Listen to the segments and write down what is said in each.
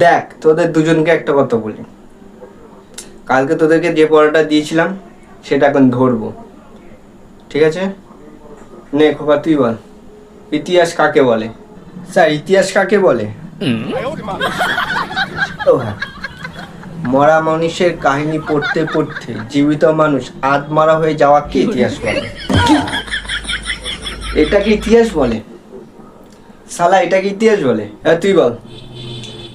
দেখ তোদের দুজনকে একটা কথা বলি, কালকে তোদেরকে যে পড়াটা দিয়েছিলাম সেটা এখন ধরবো, ঠিক আছে? নে খোকা তুই বল, ইতিহাস কাকে বলে? স্যার ইতিহাস কাকে বলে? ও হ্যাঁ, মরা মানুষের কাহিনী পড়তে পড়তে জীবিত মানুষ আত্মারা হয়ে যাওয়াকে ইতিহাস বলে। এটাকে ইতিহাস বলে? শালা এটাকে ইতিহাস বলে? হ্যাঁ তুই বল,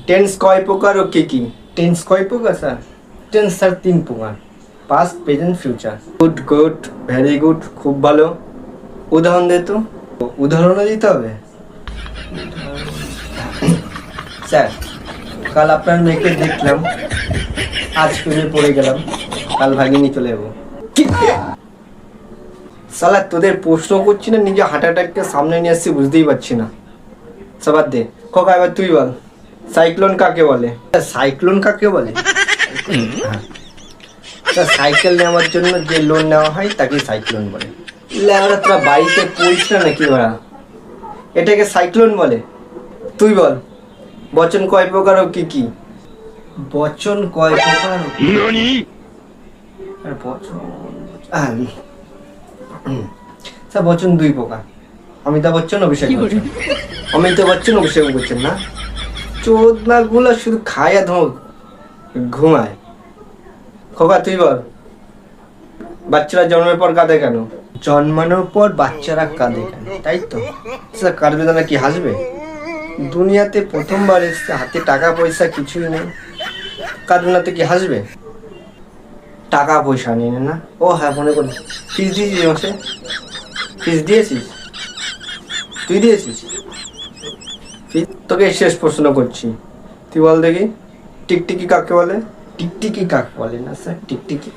টেন্স কয় প্রকার ও কি কি? টেন্স কয় প্রকার স্যার? টেন্স স্যার 3 প্রকার, past present future. Good good, very good, খুব ভালো। উদাহরণ দে তো। উদাহরণও দিতে হবে? স্যার কাল আপনার মেয়েকে দেখলাম, আজ প্রেমে পড়ে গেলাম, কাল ভাগিনী চলে যাবো। শালা তোদের প্রশ্ন করছি না, নিজে হার্ট অ্যাটাককে সামনে নিয়ে আসছি, বুঝতেই পারছি না। সবার দে খোকা, এবার তুই বল, সাইক্লোন কাকে বলে? সাইক্লোন কাকে বলে? সাইকেল নেওয়ার জন্য যে লোন নেওয়া হয় তাকে সাইক্লোন বলে। তোরা বাড়িতে পড়িস না নাকি ওরা? এটাকে সাইক্লোন বলে? তুই বল, বচন কয় প্রকার ও কি কি? বচন কয় প্রকার? স্যার বচন 2 প্রকার, অমিতাভ বচ্চন, অভিষেক বচ্চন। অমিতাভ বচ্চন, অভিষেক বচ্চন না, চোদনা গুলো শুধু খায় আর ঘুমায়। খোকা তুই বল, বাচ্চারা জন্মের পর কাঁদে কেন? জন্মানোর পর বাচ্চারা কাঁদে কেন, তাই তো? স্যার কাঁদবে না কি হাসবে? দুনিয়াতে প্রথমবার এসছে, হাতে টাকা পয়সা কিছুই নেই, কাঁদবে না তো কি হাসবে? টাকা পয়সা নেই না? ও হ্যাঁ মনে করি, ফিস দিয়েছিস মাসে? ফিস দিয়েছিস? তুই দিয়েছিস ফিস? তোকে শেষ প্রশ্ন করছি, তুই বল দেখি, টিকটিকি কাকে বলে? টিকটিকি কাকে বলে না স্যার? টিকটিকি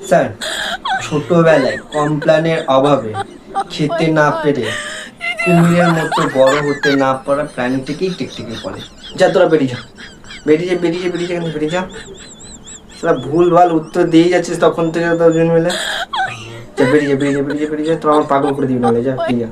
স্যার ছোটবেলায় কমপ্লেনের অভাবে খেতে না পেরে কুমিরের মতো বড় হতে না পারা প্রাণীটিকেই টিকটিকি বলে। যা তোরা বেরিয়ে যা, বেরিয়ে যা, বেরিয়ে যা, বেরিয়ে যা, বেরিয়ে যা। তোরা ভুল ভাল উত্তর দিয়ে যাচ্ছিস তখন থেকে দুজন মিলে। যা বেরিয়ে যা, বেরিয়ে যা, বেরিয়ে যা, বেরিয়ে যা, তোরা আমার পাগল করে দিবি নাহলে, যা বেরিয়ে যা।